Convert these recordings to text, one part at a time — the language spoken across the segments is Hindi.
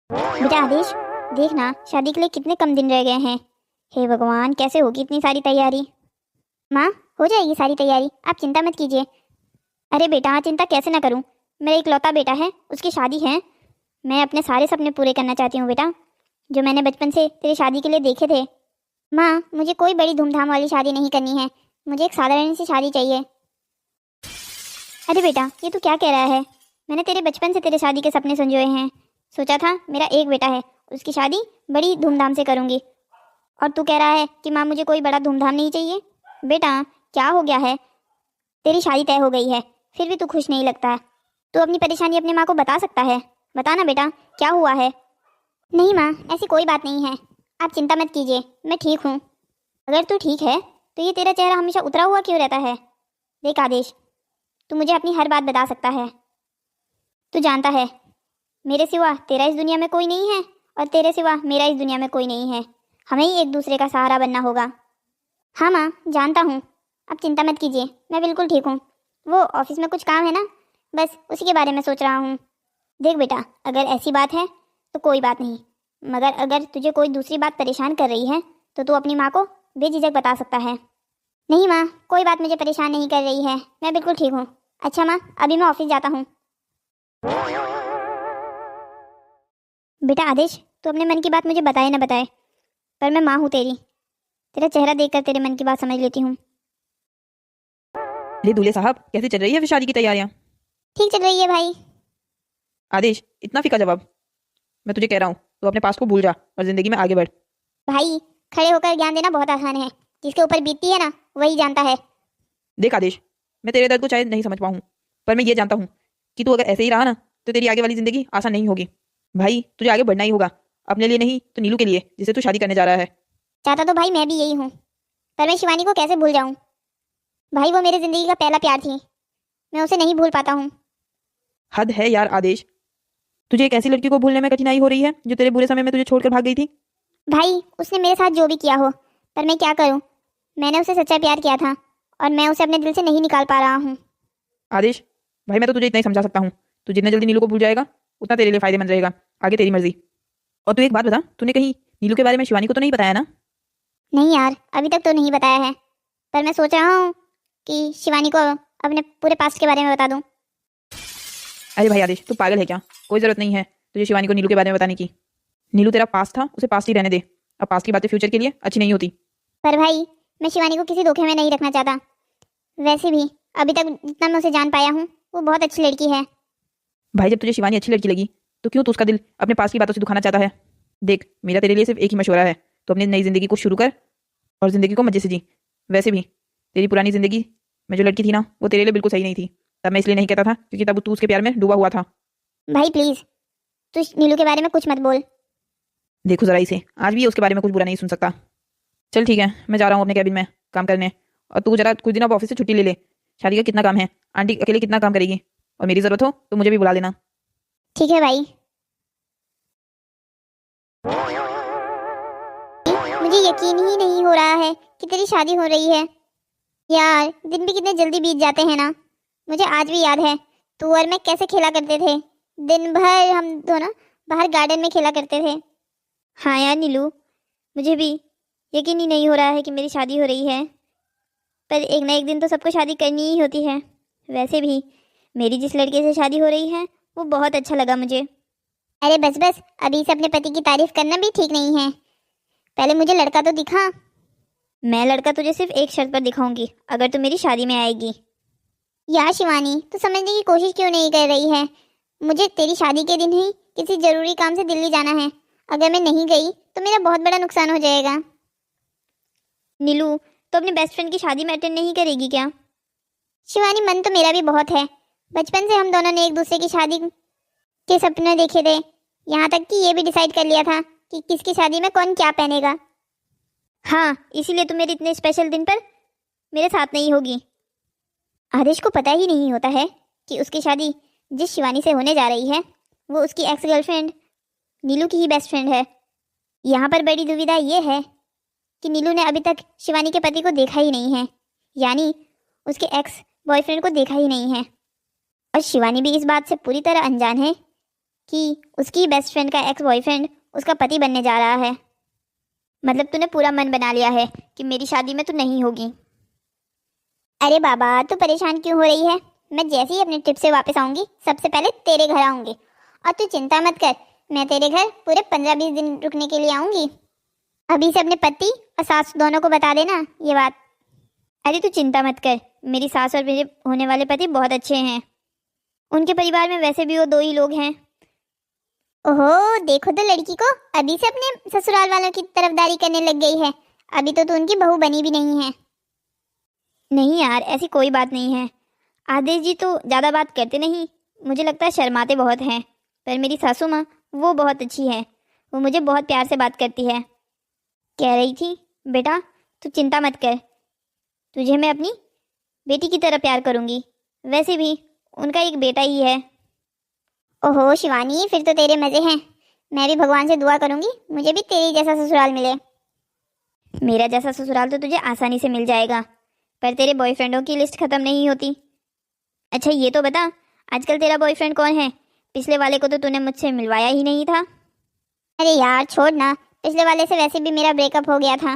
बेटा आदेश, देख ना शादी के लिए कितने कम दिन रह गए हैं। हे भगवान, कैसे होगी इतनी सारी तैयारी। माँ, हो जाएगी सारी तैयारी, आप चिंता मत कीजिए। अरे बेटा, चिंता कैसे ना करूँ, मेरा इकलौता बेटा है, उसकी शादी है। मैं अपने सारे सपने पूरे करना चाहती हूँ बेटा, जो मैंने बचपन से तेरी शादी के लिए देखे थे। माँ, मुझे कोई बड़ी धूमधाम वाली शादी नहीं करनी है, मुझे एक साधारण सी शादी चाहिए। अरे बेटा, ये तू क्या कह रहा है? मैंने तेरे बचपन से तेरे शादी के सपने संजोए हैं। सोचा था मेरा एक बेटा है, उसकी शादी बड़ी धूमधाम से करूँगी, और तू कह रहा है कि माँ मुझे कोई बड़ा धूमधाम नहीं चाहिए। बेटा, क्या हो गया है? तेरी शादी तय हो गई है, फिर भी तू खुश नहीं लगता है। तू अपनी परेशानी अपने माँ को बता सकता है। बता ना बेटा, क्या हुआ है? नहीं माँ, ऐसी कोई बात नहीं है, आप चिंता मत कीजिए, मैं ठीक हूँ। अगर तू ठीक है तो ये तेरा चेहरा हमेशा उतरा हुआ क्यों रहता है? देख आदेश, तू मुझे अपनी हर बात बता सकता है। तू जानता है, मेरे सिवा तेरा इस दुनिया में कोई नहीं है, और तेरे सिवा मेरा इस दुनिया में कोई नहीं है। हमें ही एक दूसरे का सहारा बनना होगा। हाँ माँ, जानता हूँ, आप चिंता मत कीजिए, मैं बिल्कुल ठीक हूँ। वो ऑफिस में कुछ काम है ना, बस उसी के बारे में सोच रहा हूँ। देख बेटा, अगर ऐसी बात है तो कोई बात नहीं, मगर अगर तुझे कोई दूसरी बात परेशान कर रही है तो तू अपनी माँ को बेझिझक बता सकता है। नहीं माँ, कोई बात मुझे परेशान नहीं कर रही है, मैं बिल्कुल ठीक हूँ। अच्छा माँ, अभी मैं ऑफिस जाता हूँ। बेटा आदेश, तू अपने मन की बात मुझे बताए ना बताए, पर मैं माँ हूँ तेरी, तेरा चेहरा देखकर तेरे मन की बात समझ लेती हूँ। ले दूल्हे साहब, कैसी चल रही है फिर शादी की तैयारियां? ठीक चल रही है भाई। आदेश, इतना फीका जवाब? मैं तुझे कह रहा हूँ, तू अपने पास को भूल जा और जिंदगी में आगे बढ़। भाई, खड़े होकर ज्ञान देना बहुत आसान है, जिसके ऊपर बीतती है ना वही जानता है। देख आदेश, मैं तेरे दर्द को शायद नहीं समझ पाऊँ, पर मैं ये जानता हूँ कि तू अगर ऐसे ही रहा ना तो तेरी आगे वाली जिंदगी आसान नहीं होगी। भाई, तुझे आगे बढ़ना ही होगा, अपने लिए नहीं तो नीलू के लिए, जिसे तू शादी करने जा रहा है। चाहता तो भाई मैं भी यही हूँ, पर मैं शिवानी को कैसे भूल जाऊँ? भाई, वो मेरी जिंदगी का पहला प्यार थी, मैं उसे नहीं भूल पाता हूँ। हद है यार आदेश, तुझे एक ऐसी लड़की को भूलने में कठिनाई हो रही है जो तेरे बुरे समय में तुझे छोड़कर भाग गई थी। भाई, उसने मेरे साथ जो भी किया हो, पर मैं क्या करूँ, मैंने उसे सच्चा प्यार किया था, और मैं उसे अपने दिल से नहीं निकाल पा रहा हूँ। आदेश, भाई मैं तो तुझे इतना ही समझा सकता हूँ, तू जितना जल्दी नीलू को भूल जाएगा उतना तेरे लिए फायदेमंद रहेगा। आगे तेरी मर्जी। और तू एक बात बता, तूने कहीं नीलू के बारे में शिवानी को तो नहीं बताया ना? नहीं यार, अभी तक तो नहीं बताया है, पर मैं सोच रहा हूँ कि शिवानी को अपने पूरे पास्ट के बारे में बता दूँ। अरे भाई आदेश, तू पागल है क्या? कोई जरूरत नहीं है तुझे शिवानी को नीलू के बारे में बताने की। नीलू तेरा पास्ट था, उसे पास्ट ही रहने दे। अब पास्ट की बातें फ्यूचर के लिए अच्छी नहीं होती। पर भाई, मैं शिवानी को किसी धोखे में नहीं रखना चाहता। वैसे भी अभी तक जितना मैं उसे जान पाया हूँ, वो बहुत अच्छी लड़की है। भाई, जब तुझे शिवानी अच्छी लड़की लगी तो क्यों तू उसका दिल अपने पास की बातों से दुखाना चाहता है? देख, मेरा तेरे लिए सिर्फ एक ही मशवरा है, तो अपनी नई जिंदगी को शुरू कर और जिंदगी को मजे से जी। वैसे भी तेरी पुरानी जिंदगी में जो लड़की थी ना, वो तेरे लिए बिल्कुल सही नहीं थी। तब मैं इसलिए नहीं कहता था क्योंकि तब तू उसके प्यार में डूबा हुआ था। भाई प्लीज, तू नीलू के बारे में कुछ मत बोल। देखो जरा इसे, आज भी ये उसके बारे में कुछ बुरा नहीं सुन सकता। चल ठीक है, मैं जा रहा हूँ अपने कैबिन में काम करने, और तू जरा कुछ दिन अब ऑफिस से छुट्टी ले ले। शादी का कितना काम है, आंटी अकेले कितना काम करेगी, और मेरी जरूरत हो तो मुझे भी बुला लेना। ठीक है भाई। मुझे यकीन ही नहीं हो रहा है कि तेरी शादी हो रही है। यार, दिन भी कितने जल्दी बीत जाते हैं ना। मुझे आज भी याद है, तू और मैं कैसे खेला करते थे। दिन भर हम दोनों बाहर गार्डन में खेला करते थे। हाँ यार नीलू, मुझे भी यकीन ही नहीं हो रहा है कि मेरी शादी हो रही है, पर एक ना एक दिन तो सबको शादी करनी ही होती है। वैसे भी मेरी जिस लड़के से शादी हो रही है वो बहुत अच्छा लगा मुझे। अरे बस बस, अभी से अपने पति की तारीफ करना भी ठीक नहीं है, पहले मुझे लड़का तो दिखा। मैं लड़का तुझे सिर्फ एक शर्त पर दिखाऊंगी, अगर तू मेरी शादी में आएगी। यार शिवानी, तू समझने की कोशिश क्यों नहीं कर रही है? मुझे तेरी शादी के दिन ही किसी जरूरी काम से दिल्ली जाना है, अगर मैं नहीं गई तो मेरा बहुत बड़ा नुकसान हो जाएगा। नीलू, तो अपने बेस्ट फ्रेंड की शादी में अटेंड नहीं करेगी क्या? शिवानी, मन तो मेरा भी बहुत है, बचपन से हम दोनों ने एक दूसरे की शादी के सपने देखे थे, यहाँ तक कि ये भी डिसाइड कर लिया था कि किसकी शादी में कौन क्या पहनेगा। हाँ, इसीलिए तो मेरे इतने स्पेशल दिन पर मेरे साथ नहीं होगी। आदेश को पता ही नहीं होता है कि उसकी शादी जिस शिवानी से होने जा रही है वो उसकी एक्स गर्लफ्रेंड नीलू की ही बेस्ट फ्रेंड है। यहाँ पर बड़ी दुविधा ये है कि नीलू ने अभी तक शिवानी के पति को देखा ही नहीं है, यानी उसके एक्स बॉयफ्रेंड को देखा ही नहीं है, और शिवानी भी इस बात से पूरी तरह अनजान है कि उसकी बेस्ट फ्रेंड का एक्स बॉयफ्रेंड उसका पति बनने जा रहा है। मतलब तूने पूरा मन बना लिया है कि मेरी शादी में तू नहीं होगी। अरे बाबा, तू परेशान क्यों हो रही है? मैं जैसे ही अपने ट्रिप से वापस आऊंगी सबसे पहले तेरे घर आऊंगी। और तू चिंता मत कर, मैं तेरे घर पूरे 15-20 दिन रुकने के लिए आऊंगी। अभी से अपने पति और सास दोनों को बता देना ये बात। अरे तू चिंता मत कर, मेरी सास और मेरे होने वाले पति बहुत अच्छे हैं। उनके परिवार में वैसे भी वो 2 ही लोग हैं। ओहो, देखो तो लड़की को अभी से अपने ससुराल वालों की तरफदारी करने लग गई है। अभी तो तू उनकी बहू बनी भी नहीं है। नहीं यार, ऐसी कोई बात नहीं है। आदेश जी तो ज़्यादा बात करते नहीं, मुझे लगता है शर्माते बहुत हैं। पर मेरी सासू माँ वो बहुत अच्छी है, वो मुझे बहुत प्यार से बात करती है। कह रही थी बेटा तू चिंता मत कर, तुझे मैं अपनी बेटी की तरह प्यार करूँगी। वैसे भी उनका एक बेटा ही है। ओहो शिवानी, फिर तो तेरे मज़े हैं। मैं भी भगवान से दुआ करूँगी मुझे भी तेरी जैसा ससुराल मिले। मेरा जैसा ससुराल तो तुझे आसानी से मिल जाएगा, पर तेरे बॉयफ्रेंडों की लिस्ट ख़त्म नहीं होती। अच्छा ये तो बता, आजकल तेरा बॉयफ्रेंड कौन है? पिछले वाले को तो तूने मुझसे मिलवाया ही नहीं था। अरे यार छोड़ ना, पिछले वाले से वैसे भी मेरा ब्रेकअप हो गया था।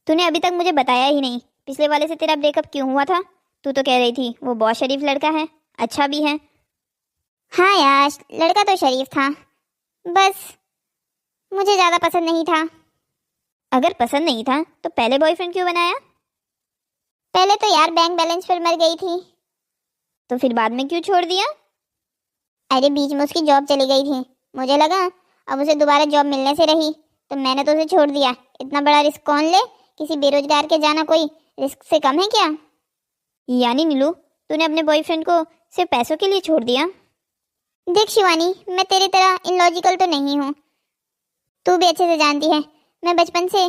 तूने अभी तक मुझे बताया ही नहीं, पिछले वाले से तेरा ब्रेकअप क्यों हुआ था? तू तो कह रही थी वो बहुत शरीफ लड़का है, अच्छा भी है। हाँ यार, लड़का तो शरीफ था, बस मुझे ज़्यादा पसंद नहीं था। अगर पसंद नहीं था तो पहले बॉयफ्रेंड क्यों बनाया? पहले तो यार बैंक बैलेंस पर मर गई थी। तो फिर बाद में क्यों छोड़ दिया? अरे बीच में उसकी जॉब चली गई थी, मुझे लगा अब उसे दोबारा जॉब मिलने से रही तो मैंने तो उसे छोड़ दिया। इतना बड़ा रिस्क कौन ले? किसी बेरोजगार के जाना कोई रिस्क से कम है क्या? यानी नीलू, तूने अपने बॉयफ्रेंड को सिर्फ पैसों के लिए छोड़ दिया? देख शिवानी, मैं तेरी तरह इलॉजिकल तो नहीं हूँ, तू भी अच्छे से जानती है मैं बचपन से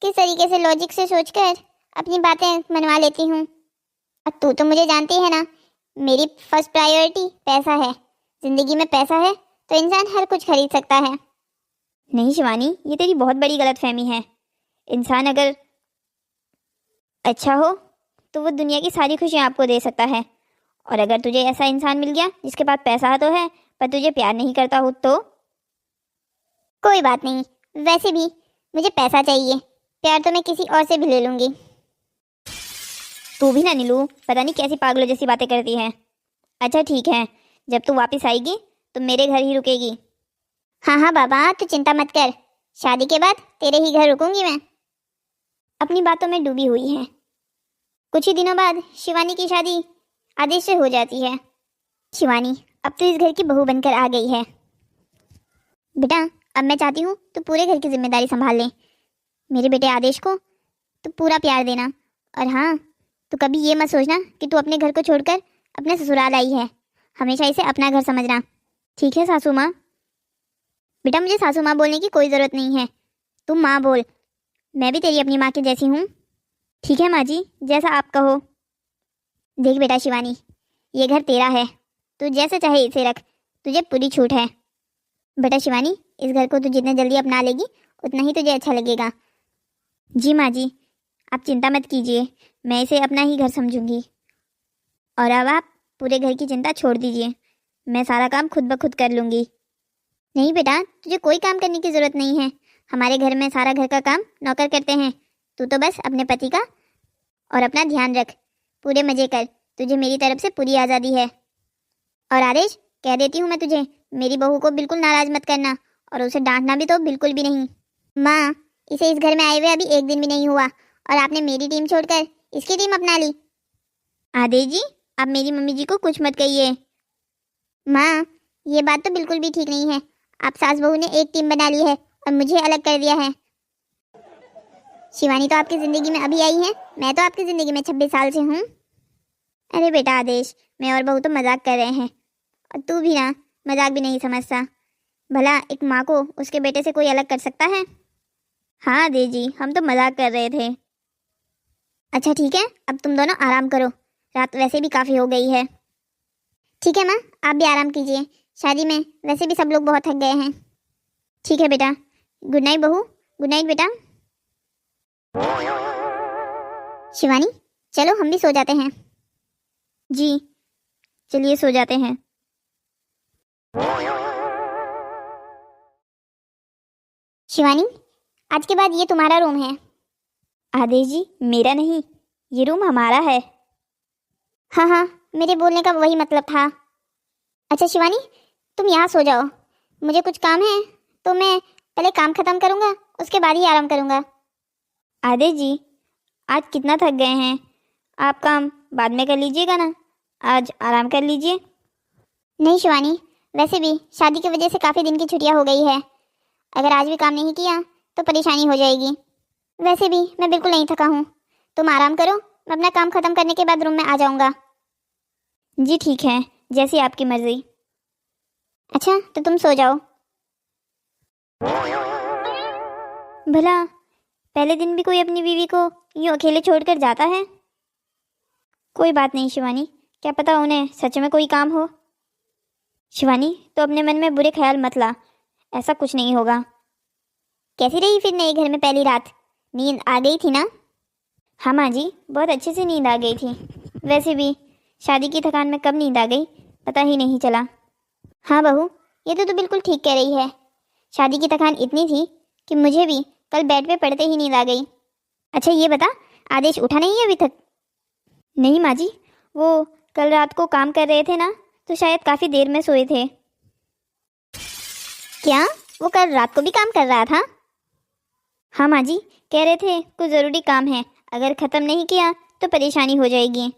किस तरीके से लॉजिक से सोचकर अपनी बातें मनवा लेती हूँ। और तू तो मुझे जानती है ना, मेरी फर्स्ट प्रायोरिटी पैसा है। जिंदगी में पैसा है तो इंसान हर कुछ खरीद सकता है। नहीं शिवानी, ये तेरी बहुत बड़ी गलतफहमी है। इंसान अगर अच्छा हो तो वो दुनिया की सारी खुशियाँ आपको दे सकता है, और अगर तुझे ऐसा इंसान मिल गया जिसके पास पैसा तो है पर तुझे प्यार नहीं करता हो तो कोई बात नहीं। वैसे भी मुझे पैसा चाहिए, प्यार तो मैं किसी और से भी ले लूँगी। तू भी ना नीलू, पता नहीं कैसी पागलों जैसी बातें करती है। अच्छा ठीक है, जब तू वापस आएगी तो मेरे घर ही रुकेगी। हाँ हाँ बाबा, तू चिंता मत कर, शादी के बाद तेरे ही घर रुकूंगी मैं। अपनी बातों में डूबी हुई है। कुछ ही दिनों बाद शिवानी की शादी आदेश से हो जाती है। शिवानी अब तो इस घर की बहू बनकर आ गई है। बेटा अब मैं चाहती हूँ तू पूरे घर की जिम्मेदारी संभाल ले। मेरे बेटे आदेश को तू पूरा प्यार देना, और हाँ तू कभी ये मत सोचना कि तू अपने घर को छोड़कर अपने ससुराल आई है। हमेशा इसे अपना घर समझना, ठीक है सासू माँ? बेटा मुझे सासू माँ बोलने की कोई ज़रूरत नहीं है, तुम माँ बोल। मैं भी तेरी अपनी माँ के जैसी हूँ। ठीक है माँ जी, जैसा आप कहो। देख बेटा शिवानी, ये घर तेरा है, तू जैसे चाहे इसे रख, तुझे पूरी छूट है। बेटा शिवानी, इस घर को तू जितने जल्दी अपना लेगी उतना ही तुझे अच्छा लगेगा। जी माँ जी, आप चिंता मत कीजिए, मैं इसे अपना ही घर समझूंगी। और अब आप पूरे घर की चिंता छोड़ दीजिए, मैं सारा काम खुद ब खुद कर लूँगी। नहीं बेटा, तुझे कोई काम करने की ज़रूरत नहीं है, हमारे घर में सारा घर का काम नौकर करते हैं। तू तो बस अपने पति का और अपना ध्यान रख, पूरे मज़े कर, तुझे मेरी तरफ से पूरी आज़ादी है। और आदेश, कह देती हूँ मैं तुझे, मेरी बहू को बिल्कुल नाराज़ मत करना, और उसे डांटना भी तो बिल्कुल भी नहीं। माँ, इसे इस घर में आए हुए अभी 1 दिन भी नहीं हुआ और आपने मेरी टीम छोड़कर इसकी टीम अपना ली। आदेश जी, आप मेरी मम्मी जी को कुछ मत कहिए। माँ, ये बात तो बिल्कुल भी ठीक नहीं है, आप सास बहू ने एक टीम बना ली है और मुझे अलग कर दिया है। शिवानी तो आपकी ज़िंदगी में अभी आई है, मैं तो आपकी ज़िंदगी में 26 साल से हूँ। अरे बेटा आदेश, मैं और बहू तो मजाक कर रहे हैं, और तू भी ना मजाक भी नहीं समझता। भला एक माँ को उसके बेटे से कोई अलग कर सकता है? हाँ आदेश जी, हम तो मजाक कर रहे थे। अच्छा ठीक है, अब तुम दोनों आराम करो, रात वैसे भी काफ़ी हो गई है। ठीक है माँ, आप भी आराम कीजिए, शादी में वैसे भी सब लोग बहुत थक गए हैं। ठीक है बेटा, गुड नाइट बहू। गुड नाइट बेटा। शिवानी चलो हम भी सो जाते हैं। जी चलिए सो जाते हैं। शिवानी, आज के बाद ये तुम्हारा रूम है। आदेश जी, मेरा नहीं, ये रूम हमारा है। हाँ हाँ, मेरे बोलने का वही मतलब था। अच्छा शिवानी, तुम यहाँ सो जाओ, मुझे कुछ काम है तो मैं पहले काम खत्म करूँगा, उसके बाद ही आराम करूँगा। आदेश जी, आज कितना थक गए हैं, आप काम बाद में कर लीजिएगा ना, आज आराम कर लीजिए। नहीं शिवानी, वैसे भी शादी की वजह से काफ़ी दिन की छुट्टियाँ हो गई है, अगर आज भी काम नहीं किया तो परेशानी हो जाएगी। वैसे भी मैं बिल्कुल नहीं थका हूँ, तुम आराम करो, मैं अपना काम खत्म करने के बाद रूम में आ जाऊँगा। जी ठीक है, जैसी आपकी मर्जी। अच्छा तो तुम सो जाओ। भला पहले दिन भी कोई अपनी बीवी को यूँ अकेले छोड़कर जाता है? कोई बात नहीं शिवानी, क्या पता उन्हें सच में कोई काम हो। शिवानी, तो अपने मन में बुरे ख्याल मत ला, ऐसा कुछ नहीं होगा। कैसी रही फिर नए घर में पहली रात, नींद आ गई थी ना? हाँ माँ जी, बहुत अच्छे से नींद आ गई थी। वैसे भी शादी की थकान में कब नींद आ गई पता ही नहीं चला। हाँ बहू, ये तो तू बिल्कुल ठीक कह रही है, शादी की थकान इतनी थी कि मुझे भी कल बेड पे पड़ते ही नींद आ गई। अच्छा ये बता, आदेश उठा नहीं है अभी तक? नहीं माँ जी, वो कल रात को काम कर रहे थे ना, तो शायद काफ़ी देर में सोए थे। क्या वो कल रात को भी काम कर रहा था? हाँ माँ जी, कह रहे थे कुछ ज़रूरी काम है, अगर ख़त्म नहीं किया तो परेशानी हो जाएगी।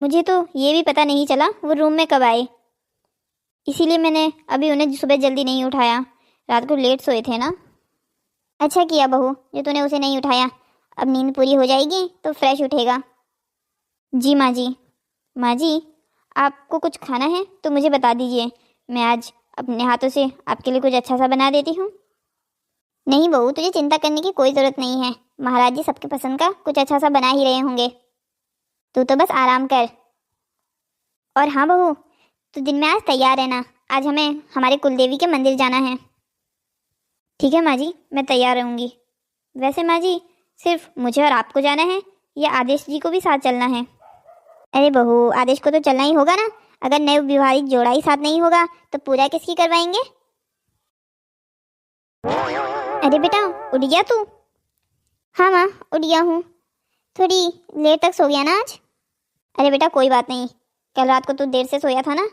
मुझे तो ये भी पता नहीं चला वो रूम में कब आए, इसीलिए मैंने अभी उन्हें सुबह जल्दी नहीं उठाया, रात को लेट सोए थे ना। अच्छा किया बहू जो तूने उसे नहीं उठाया, अब नींद पूरी हो जाएगी तो फ्रेश उठेगा। जी माँ जी। माँ जी, आपको कुछ खाना है तो मुझे बता दीजिए, मैं आज अपने हाथों से आपके लिए कुछ अच्छा सा बना देती हूँ। नहीं बहू, तुझे चिंता करने की कोई ज़रूरत नहीं है, महाराज जी सबके पसंद का कुछ अच्छा सा बना ही रहे होंगे, तू तो बस आराम कर। और हाँ बहू, तो दिन में आज तैयार रहना, आज हमें हमारे कुलदेवी के मंदिर जाना है। ठीक है माँ जी, मैं तैयार रहूँगी। वैसे माँ जी, सिर्फ मुझे और आपको जाना है या आदेश जी को भी साथ चलना है? अरे बहू, आदेश को तो चलना ही होगा ना, अगर नए विवाहित जोड़ा ही साथ नहीं होगा तो पूजा किसकी करवाएंगे? अरे बेटा, उठ गया तू? हाँ माँ, उठ गया हूँ, थोड़ी लेट तक सो गया ना आज। अरे बेटा कोई बात नहीं, कल रात को तू देर से सोया था ना,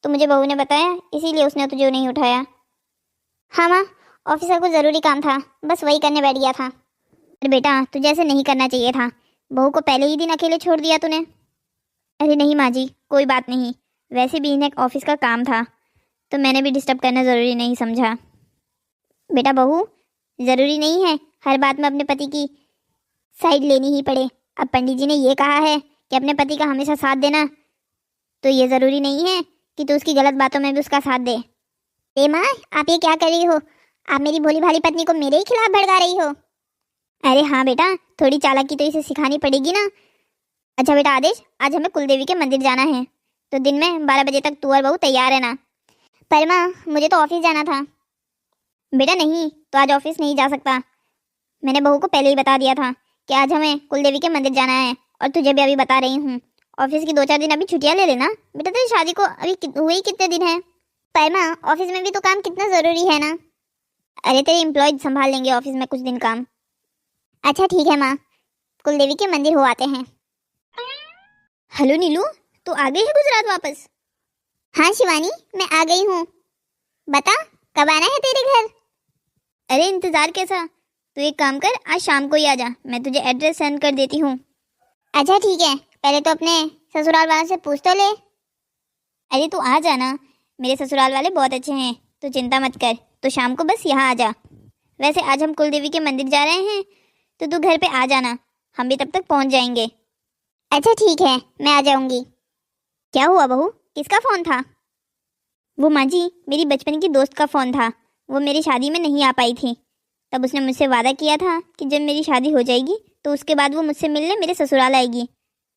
तो मुझे बहू ने बताया, इसीलिए उसने तुझे नहीं उठाया। हाँ माँ, ऑफिसर को ज़रूरी काम था, बस वही करने बैठ गया था। अरे बेटा, तुझे ऐसे नहीं करना चाहिए था, बहू को पहले ही दिन अकेले छोड़ दिया तूने। अरे नहीं माँ जी, कोई बात नहीं, वैसे भी इन्हें ऑफिस का काम था तो मैंने भी डिस्टर्ब करना ज़रूरी नहीं समझा। बेटा बहू, ज़रूरी नहीं है हर बात में अपने पति की साइड लेनी ही पड़े। अब पंडित जी ने ये कहा है कि अपने पति का हमेशा साथ देना, तो ये ज़रूरी नहीं है कि तू उसकी गलत बातों में भी उसका साथ दे। ए माँ, आप ये क्या कर रही हो? आप मेरी भोली भाली पत्नी को मेरे ही खिलाफ भड़का रही हो। अरे हाँ बेटा, थोड़ी चालाकी तो इसे सिखानी पड़ेगी ना। अच्छा बेटा आदेश, आज हमें कुलदेवी के मंदिर जाना है, तो दिन में 12 बजे तक तू और बहू तैयार रहना। पर माँ, मुझे तो ऑफिस जाना था। बेटा नहीं, तो आज ऑफिस नहीं जा सकता, मैंने बहू को पहले ही बता दिया था कि आज हमें कुलदेवी के मंदिर जाना है, और तुझे भी अभी बता रही हूँ, ऑफिस की 2-4 दिन अभी छुट्टियाँ ले लेना। बेटा तेरी शादी को अभी हुए ही कितने दिन हैं? पर माँ, ऑफिस में भी तो काम कितना ज़रूरी है ना। अरे तेरे एम्प्लॉय संभाल लेंगे ऑफिस में कुछ दिन काम। अच्छा ठीक है माँ, कुलदेवी के मंदिर हो आते हैं। हेलो नीलू, तू आ गई है गुजरात वापस? हाँ शिवानी, मैं आ गई हूँ, बता कब आना है तेरे घर? अरे इंतज़ार कैसा, तू एक काम कर, आज शाम को ही आ जा, मैं तुझे एड्रेस सेंड कर देती हूँ। अच्छा ठीक है, पहले तो अपने ससुराल वालों से पूछ तो ले। अरे तू आ जाना, मेरे ससुराल वाले बहुत अच्छे हैं, तू चिंता मत कर, तो शाम को बस यहाँ आ जा। वैसे आज हम कुलदेवी के मंदिर जा रहे हैं, तो तू घर पे आ जाना, हम भी तब तक पहुँच जाएंगे। अच्छा ठीक है, मैं आ जाऊँगी। क्या हुआ बहू, किसका फ़ोन था? वो माँ जी, मेरी बचपन की दोस्त का फ़ोन था, वो मेरी शादी में नहीं आ पाई थी, तब उसने मुझसे वादा किया था कि जब मेरी शादी हो जाएगी तो उसके बाद वो मुझसे मिलने मेरे ससुराल आएगी।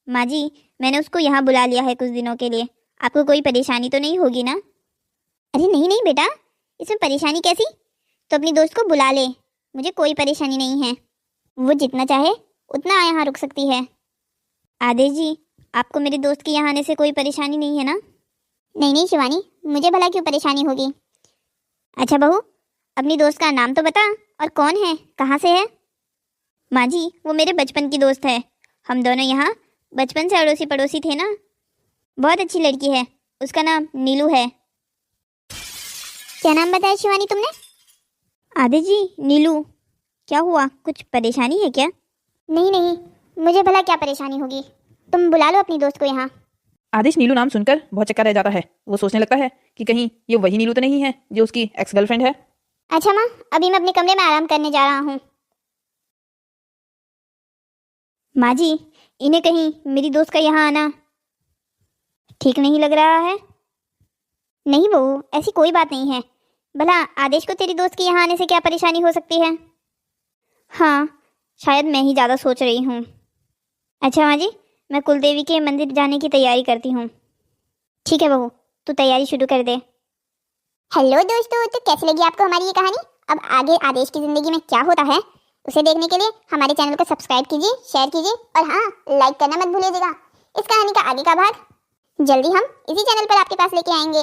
माँ जी, मैंने उसको यहाँ बुला लिया है कुछ दिनों के लिए, आपको कोई परेशानी तो नहीं होगी ना? अरे नहीं नहीं बेटा, इसमें परेशानी कैसी, तो अपनी दोस्त को बुला ले, मुझे कोई परेशानी नहीं है, वो जितना चाहे उतना यहाँ रुक सकती है। आदेश जी, आपको मेरी दोस्त के यहाँ आने से कोई परेशानी नहीं है ना? नहीं नहीं शिवानी, मुझे भला क्यों परेशानी होगी। अच्छा बहू, अपनी दोस्त का नाम तो बता, और कौन है, कहाँ से है। माँ जी, वो मेरे बचपन की दोस्त है। हम दोनों यहाँ बचपन से अड़ोसी पड़ोसी थे ना। बहुत अच्छी लड़की है, उसका नाम नीलू है। क्या नाम बताया शिवानी तुमने। आदि जी, नीलू। क्या हुआ, कुछ परेशानी है क्या। नहीं नहीं, मुझे भला क्या परेशानी होगी, तुम बुला लो अपनी दोस्त को यहाँ। आदेश नीलू नाम सुनकर बहुत चक्कर रह जाता है। वो सोचने लगता है कि कहीं ये वही नीलू तो नहीं है जो उसकी एक्स गर्लफ्रेंड है। अच्छा माँ, अभी मैं अपने कमरे में आराम करने जा रहा हूँ। माँ जी, इन्हें कहीं मेरी दोस्त का यहाँ आना ठीक नहीं लग रहा है। नहीं बहू, ऐसी कोई बात नहीं है। भला आदेश को तेरी दोस्त के यहाँ आने से क्या परेशानी हो सकती है। हाँ, शायद मैं ही ज़्यादा सोच रही हूँ। अच्छा माँ जी, मैं कुलदेवी के मंदिर जाने की तैयारी करती हूँ। ठीक है बहू, तू तैयारी शुरू कर दे। हेलो दोस्तों, तो कैसी लगी आपको हमारी ये कहानी। अब आगे आदेश की ज़िंदगी में क्या होता है उसे देखने के लिए हमारे चैनल को सब्सक्राइब कीजिए, शेयर कीजिए और हाँ, लाइक करना मत भूलिएगा। इस कहानी का आगे का भाग जल्दी हम इसी चैनल पर आपके पास लेके आएंगे।